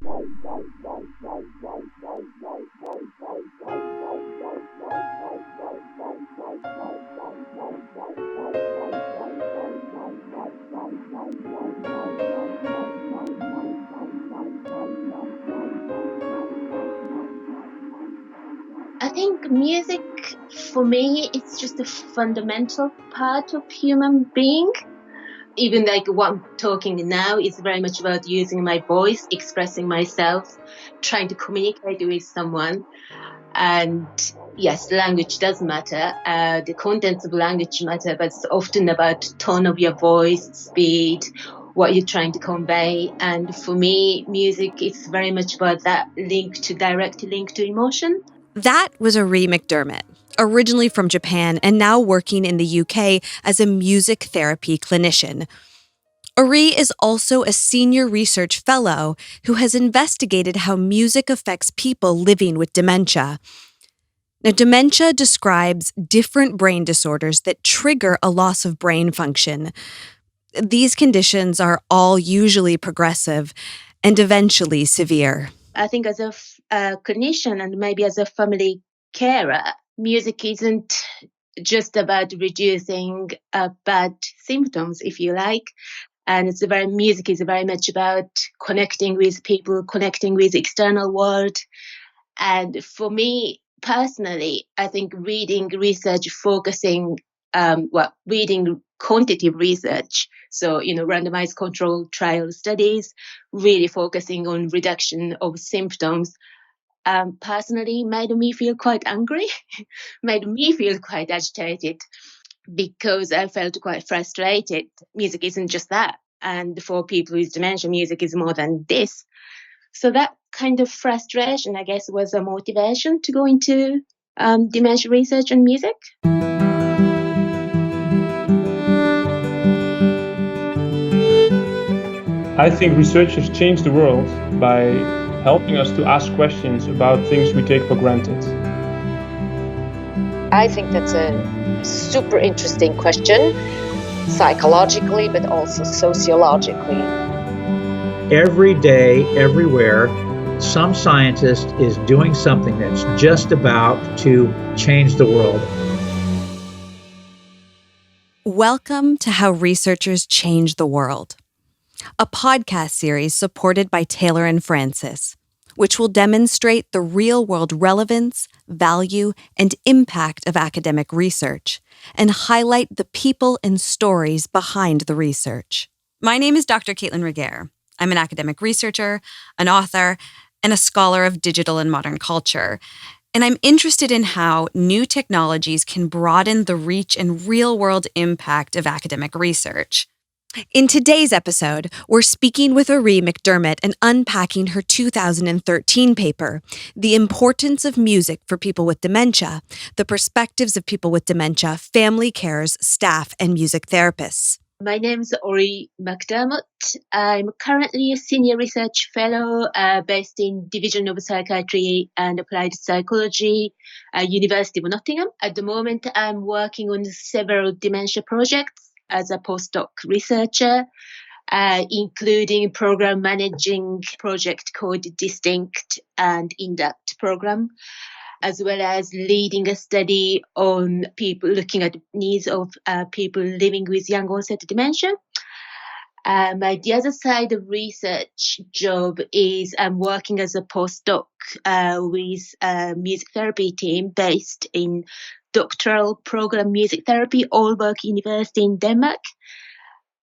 I think music, for me, it's just a fundamental part of human being. Even like what I'm talking now is very much about using my voice, expressing myself, trying to communicate with someone. And yes, language does matter. The contents of language matter, but it's often about tone of your voice, speed, what you're trying to convey. And for me, music is very much about that direct link to emotion. That was Orii McDermott, originally from Japan and now working in the UK as a music therapy clinician. Orii is also a senior research fellow who has investigated how music affects people living with dementia. Now, dementia describes different brain disorders that trigger a loss of brain function. These conditions are all usually progressive and eventually severe. I think as a clinician and maybe as a family carer, music isn't just about reducing bad symptoms, if you like. And music is very much about connecting with people, connecting with the external world. And for me personally, I think reading research focusing, reading quantitative research, so, randomized controlled trial studies, really focusing on reduction of symptoms, personally made me feel quite angry, made me feel quite agitated because I felt quite frustrated. Music isn't just that. And for people with dementia, music is more than this. So that kind of frustration, I guess, was a motivation to go into dementia research and music. I think researchers change the world by helping us to ask questions about things we take for granted. I think that's a super interesting question, psychologically, but also sociologically. Every day, everywhere, some scientist is doing something that's just about to change the world. Welcome to How Researchers Change the World, a podcast series supported by Taylor and Francis, which will demonstrate the real-world relevance, value, and impact of academic research and highlight the people and stories behind the research. My name is Dr. Caitlin Reguer. I'm an academic researcher, an author, and a scholar of digital and modern culture. And I'm interested in how new technologies can broaden the reach and real-world impact of academic research. In today's episode, we're speaking with Orii McDermott and unpacking her 2013 paper, The Importance of Music for People with Dementia, the Perspectives of People with Dementia, Family Carers, Staff, and Music Therapists. My name is Orii McDermott. I'm currently a senior research fellow based in Division of Psychiatry and Applied Psychology at University of Nottingham. At the moment, I'm working on several dementia projects as a postdoc researcher, including program managing project called Distinct and Induct program, as well as leading a study on people looking at the needs of people living with young onset dementia. The other side of research job is I'm working as a postdoc with a music therapy team based in doctoral program music therapy, Aalborg University in Denmark.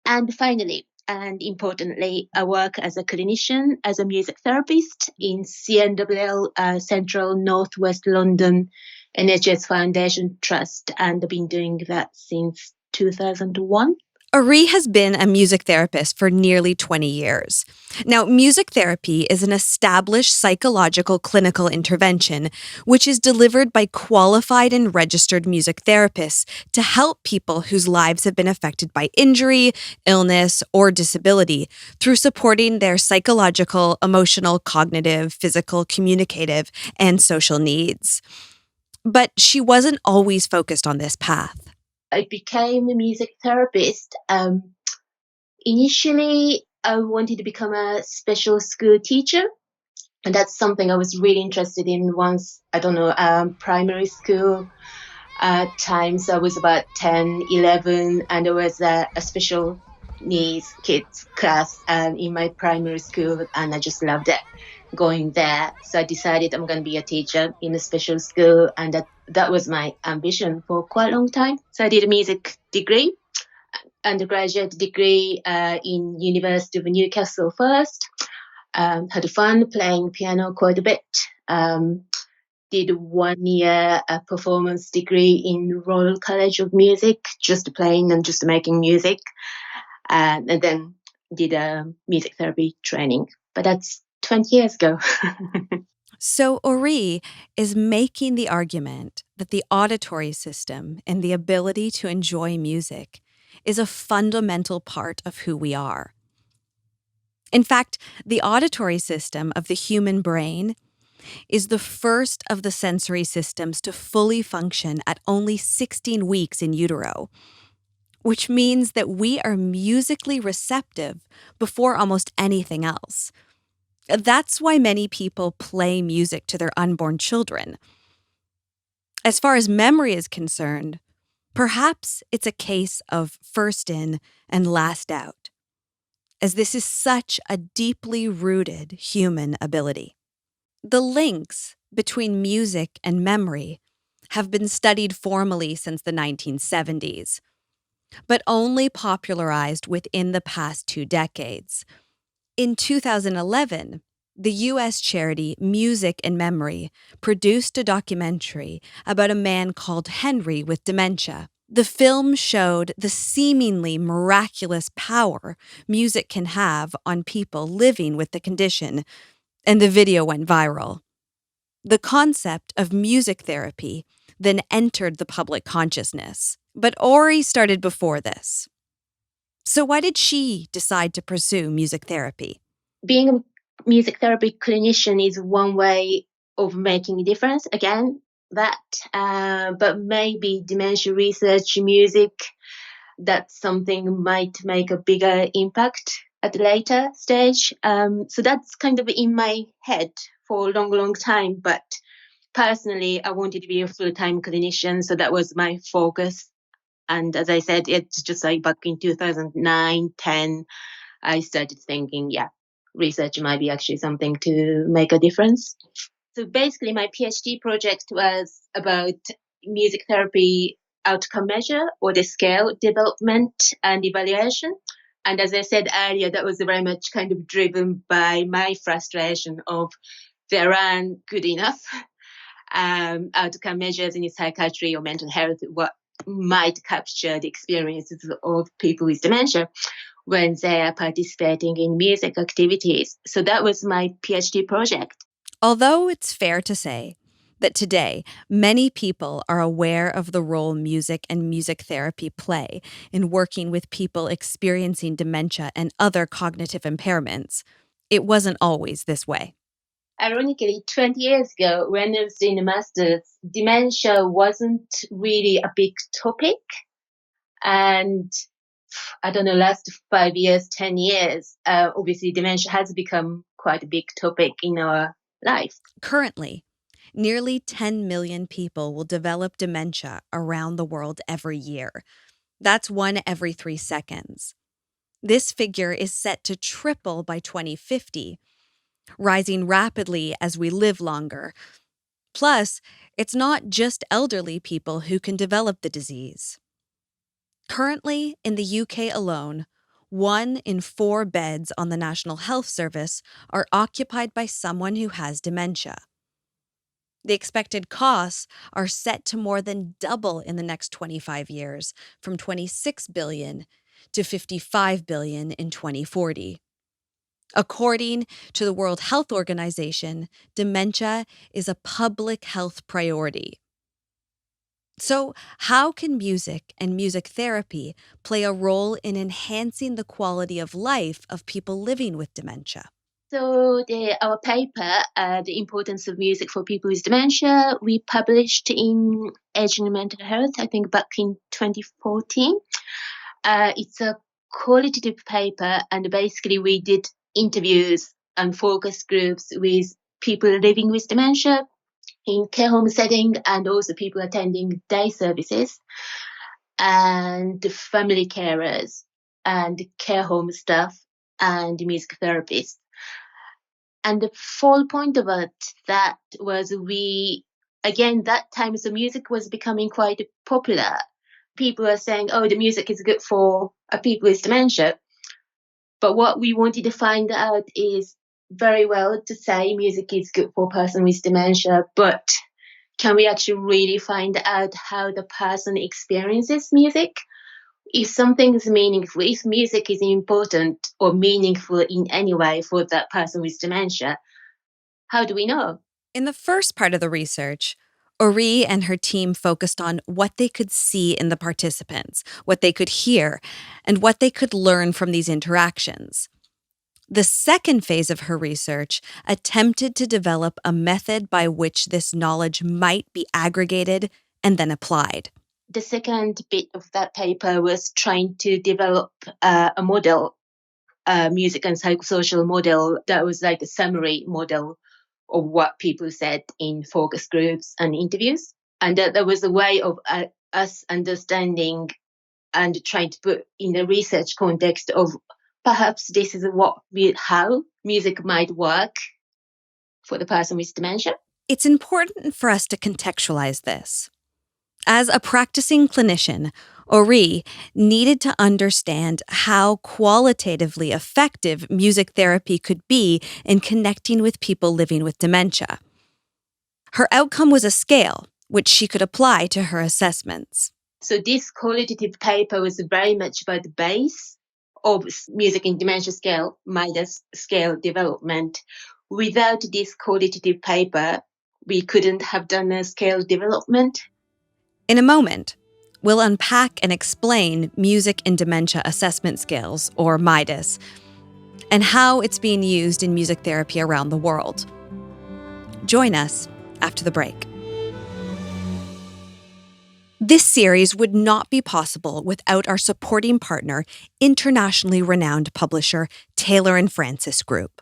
And finally, and importantly, I work as a clinician, as a music therapist in CNWL, Central Northwest London NHS Foundation Trust, and I've been doing that since 2001. Orii has been a music therapist for nearly 20 years. Now, music therapy is an established psychological clinical intervention which is delivered by qualified and registered music therapists to help people whose lives have been affected by injury, illness, or disability through supporting their psychological, emotional, cognitive, physical, communicative, and social needs. But she wasn't always focused on this path. I became a music therapist. Initially, I wanted to become a special school teacher And that's something I was really interested in once, primary school times. I was about 10, 11, and there was a special needs kids class in my primary school, and I just loved it going there. So I decided I'm going to be a teacher in a special school, and that was my ambition for quite a long time. So I did a music degree, undergraduate degree in University of Newcastle first. Had fun playing piano quite a bit. Did 1 year a performance degree in Royal College of Music, just playing and just making music. And then did a music therapy training. But that's 20 years ago. So Orii is making the argument that the auditory system and the ability to enjoy music is a fundamental part of who we are. In fact, the auditory system of the human brain is the first of the sensory systems to fully function at only 16 weeks in utero, which means that we are musically receptive before almost anything else. That's why many people play music to their unborn children. As far as memory is concerned, perhaps it's a case of first in and last out, as this is such a deeply rooted human ability. The links between music and memory have been studied formally since the 1970s, but only popularized within the past 2 decades. In 2011, the U.S. charity Music and Memory produced a documentary about a man called Henry with dementia. The film showed the seemingly miraculous power music can have on people living with the condition, and the video went viral. The concept of music therapy then entered the public consciousness. But Orii started before this. So why did she decide to pursue music therapy? Being a music therapy clinician is one way of making a difference. Again, but maybe dementia research, music, that's something might make a bigger impact at a later stage. So that's kind of in my head for a long, long time. But personally, I wanted to be a full-time clinician, so that was my focus. And as I said, it's just like back in 2009, 10, I started thinking, research might be actually something to make a difference. So basically, my PhD project was about music therapy outcome measure or the scale development and evaluation. And as I said earlier, that was very much kind of driven by my frustration of there aren't good enough outcome measures in psychiatry or mental health what might capture the experiences of people with dementia when they are participating in music activities. So that was my PhD project. Although it's fair to say that today many people are aware of the role music and music therapy play in working with people experiencing dementia and other cognitive impairments, it wasn't always this way. Ironically, 20 years ago, when I was doing a master's, dementia wasn't really a big topic. And I don't know, last 5 years, 10 years, obviously dementia has become quite a big topic in our life. Currently, nearly 10 million people will develop dementia around the world every year. That's 1 every 3 seconds. This figure is set to triple by 2050, rising rapidly as we live longer. Plus, it's not just elderly people who can develop the disease. Currently, in the UK alone, 1 in 4 beds on the National Health Service are occupied by someone who has dementia. The expected costs are set to more than double in the next 25 years, from $26 billion to $55 billion in 2040. According to the World Health Organization, dementia is a public health priority. So, how can music and music therapy play a role in enhancing the quality of life of people living with dementia? So our paper, The Importance of Music for People with Dementia, we published in Aging and Mental Health, I think back in 2014. It's a qualitative paper, and basically we did interviews and focus groups with people living with dementia in care home setting, and also people attending day services, and family carers, and care home staff, and music therapists. And the full point about that was that time, so music was becoming quite popular. People were saying, oh, the music is good for people with dementia. But what we wanted to find out is very well to say music is good for a person with dementia, but can we actually really find out how the person experiences music? If something is meaningful, if music is important or meaningful in any way for that person with dementia, how do we know? In the first part of the research, Orii and her team focused on what they could see in the participants, what they could hear, and what they could learn from these interactions. The second phase of her research attempted to develop a method by which this knowledge might be aggregated and then applied. The second bit of that paper was trying to develop a model, a music and psychosocial model that was like a summary model of what people said in focus groups and interviews. And that there was a way of us understanding and trying to put in the research context of perhaps this is how music might work for the person with dementia. It's important for us to contextualize this. As a practicing clinician, Orii needed to understand how qualitatively effective music therapy could be in connecting with people living with dementia. Her outcome was a scale, which she could apply to her assessments. So this qualitative paper was very much about the base of music in dementia scale, Midas scale development. Without this qualitative paper, we couldn't have done a scale development. In a moment, we'll unpack and explain music in dementia assessment scales, or MIDAS, and how it's being used in music therapy around the world. Join us after the break. This series would not be possible without our supporting partner, internationally renowned publisher Taylor & Francis Group.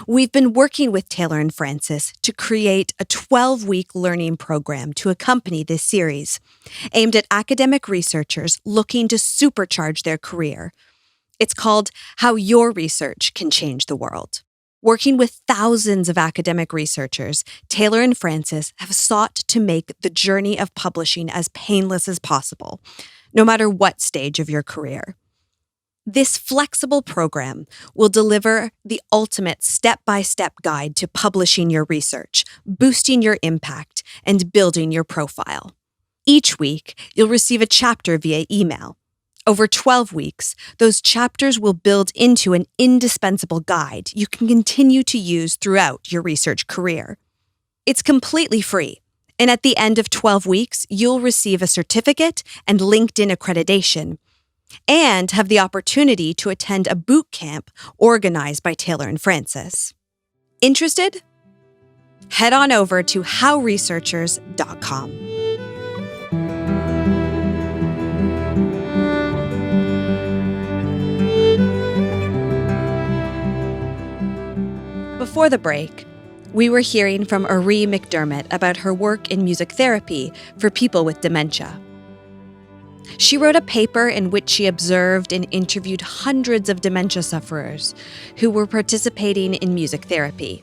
We've been working with Taylor & Francis to create a 12-week learning program to accompany this series, aimed at academic researchers looking to supercharge their career. It's called How Your Research Can Change the World. Working with thousands of academic researchers, Taylor & Francis have sought to make the journey of publishing as painless as possible, no matter what stage of your career. This flexible program will deliver the ultimate step-by-step guide to publishing your research, boosting your impact, and building your profile. Each week, you'll receive a chapter via email. Over 12 weeks, those chapters will build into an indispensable guide you can continue to use throughout your research career. It's completely free, and at the end of 12 weeks, you'll receive a certificate and LinkedIn accreditation, and have the opportunity to attend a boot camp organized by Taylor & Francis. Interested? Head on over to howresearchers.com. Before the break, we were hearing from Orii McDermott about her work in music therapy for people with dementia. She wrote a paper in which she observed and interviewed hundreds of dementia sufferers who were participating in music therapy.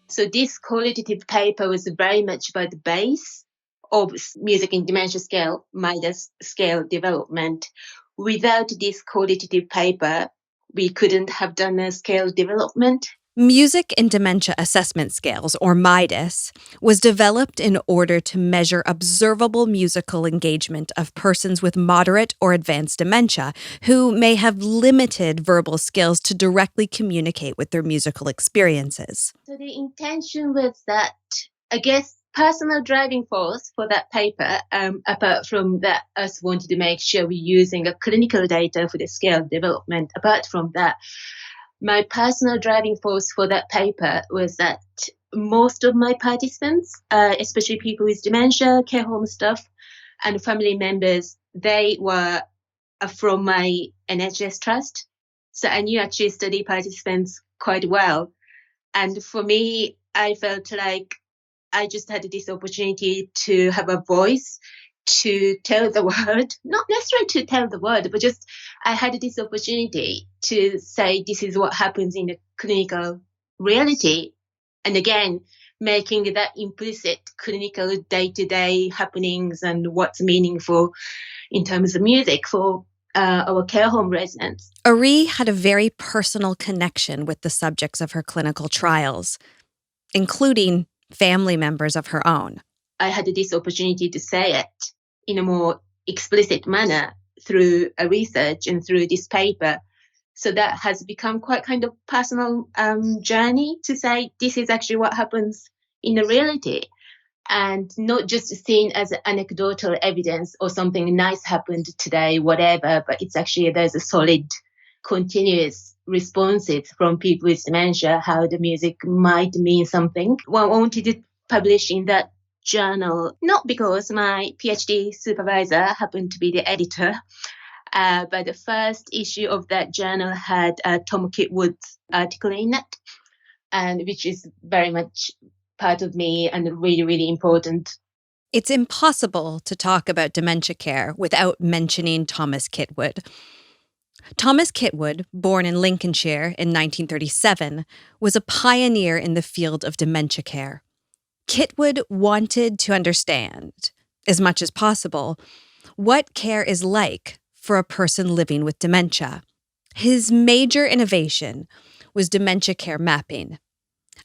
So this qualitative paper was very much about the base of music in dementia scale, Midas scale development. Without this qualitative paper, we couldn't have done a scale development. Music in Dementia Assessment Scales, or MIDAS, was developed in order to measure observable musical engagement of persons with moderate or advanced dementia who may have limited verbal skills to directly communicate with their musical experiences. So the intention was that, I guess, personal driving force for that paper, apart from that us wanting to make sure we're using a clinical data for the scale development, apart from that, my personal driving force for that paper was that most of my participants, especially people with dementia, care home staff, and family members, they were from my NHS trust. So I knew actually study participants quite well. And for me, I felt like I just had this opportunity to have a voice to tell the world, not necessarily to tell the world, but just I had this opportunity to say this is what happens in the clinical reality. And again, making that implicit clinical day-to-day happenings and what's meaningful in terms of music for our care home residents. Orii had a very personal connection with the subjects of her clinical trials, including family members of her own. I had this opportunity to say it in a more explicit manner through a research and through this paper. So that has become quite kind of personal journey to say this is actually what happens in the reality, and not just seen as anecdotal evidence or something nice happened today, whatever, but it's actually there's a solid, continuous responses from people with dementia, how the music might mean something. Well, I wanted to publish in that journal, not because my PhD supervisor happened to be the editor, but the first issue of that journal had Tom Kitwood's article in it, and which is very much part of me and really, really important. It's impossible to talk about dementia care without mentioning Thomas Kitwood. Thomas Kitwood, born in Lincolnshire in 1937, was a pioneer in the field of dementia care. Kitwood wanted to understand, as much as possible, what care is like for a person living with dementia. His major innovation was dementia care mapping,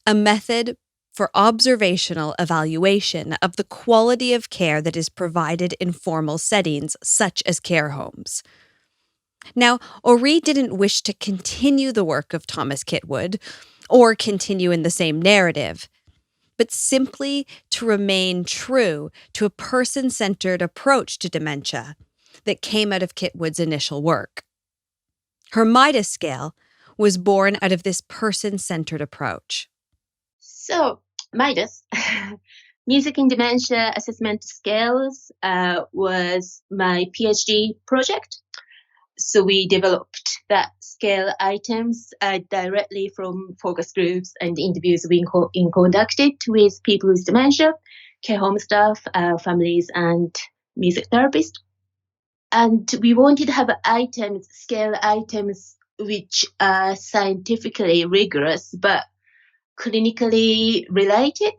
a method for observational evaluation of the quality of care that is provided in formal settings, such as care homes. Now, Orii didn't wish to continue the work of Thomas Kitwood or continue in the same narrative, but simply to remain true to a person-centered approach to dementia that came out of Kitwood's initial work. Her Midas scale was born out of this person-centered approach. So, Midas, Music in Dementia Assessment Scales, was my PhD project. So we developed that scale items directly from focus groups and interviews we conducted with people with dementia, care home staff, families, and music therapists. And we wanted to have items, scale items, which are scientifically rigorous but clinically related,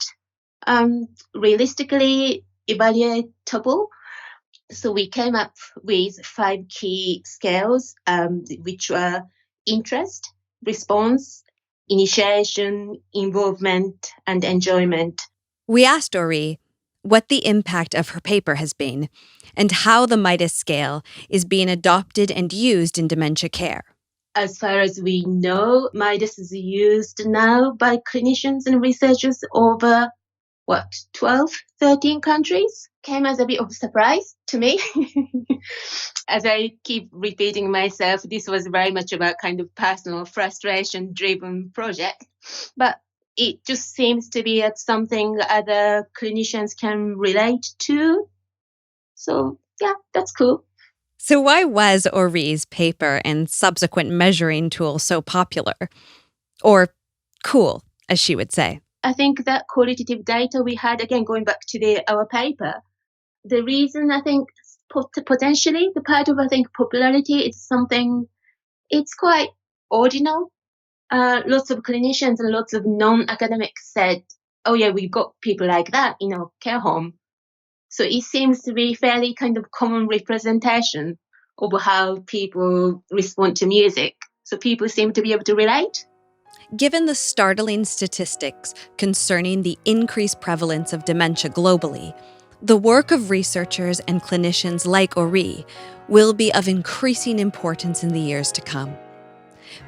realistically evaluatable. So we came up with 5 key scales, which were interest, response, initiation, involvement, and enjoyment. We asked Orii what the impact of her paper has been and how the Midas scale is being adopted and used in dementia care. As far as we know, Midas is used now by clinicians and researchers over 12, 13 countries. Came as a bit of a surprise to me. As I keep repeating myself, this was very much about kind of personal frustration-driven project. But it just seems to be something other clinicians can relate to. So, yeah, that's cool. So why was Orii's paper and subsequent measuring tool so popular? Or cool, as she would say. I think that qualitative data we had, again, going back to our paper, the reason I think potentially the part of, I think, popularity is something, it's quite ordinal. Lots of clinicians and lots of non-academics said, oh yeah, we've got people like that in our care home. So it seems to be fairly kind of common representation of how people respond to music. So people seem to be able to relate. Given the startling statistics concerning the increased prevalence of dementia globally, the work of researchers and clinicians like Orii will be of increasing importance in the years to come.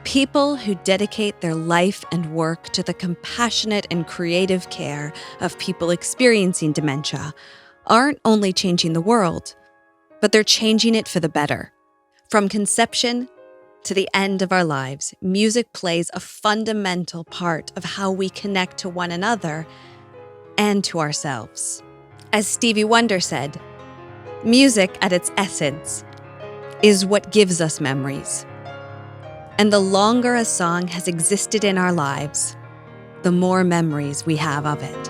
People who dedicate their life and work to the compassionate and creative care of people experiencing dementia aren't only changing the world, but they're changing it for the better. From conception to the end of our lives, music plays a fundamental part of how we connect to one another and to ourselves. As Stevie Wonder said, music at its essence is what gives us memories. And the longer a song has existed in our lives, the more memories we have of it.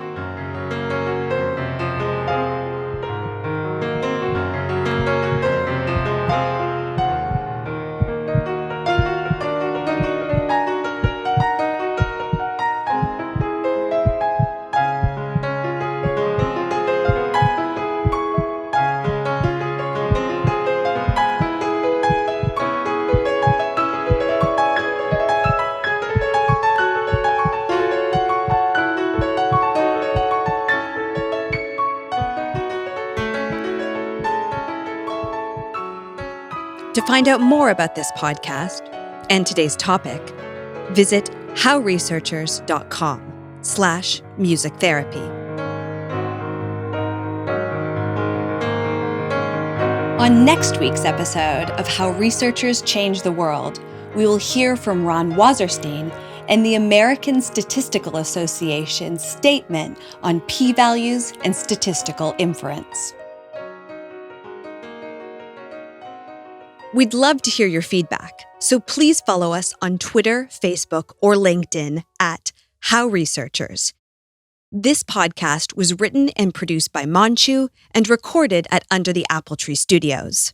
To find out more about this podcast and today's topic, visit howresearchers.com/music therapy. On next week's episode of How Researchers Change the World, we will hear from Ron Wasserstein and the American Statistical Association's statement on p-values and statistical inference. We'd love to hear your feedback, so please follow us on Twitter, Facebook, or LinkedIn at How Researchers. This podcast was written and produced by Manchu and recorded at Under the Apple Tree Studios.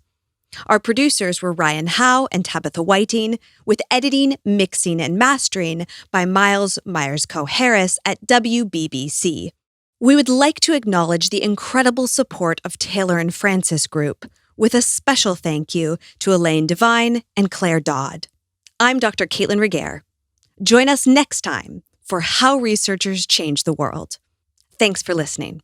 Our producers were Ryan Howe and Tabitha Whiting, with editing, mixing, and mastering by Miles Myers-Coe-Harris at WBBC. We would like to acknowledge the incredible support of Taylor and Francis Group, with a special thank you to Elaine Devine and Claire Dodd. I'm Dr. Caitlin Regehr. Join us next time for How Researchers Change the World. Thanks for listening.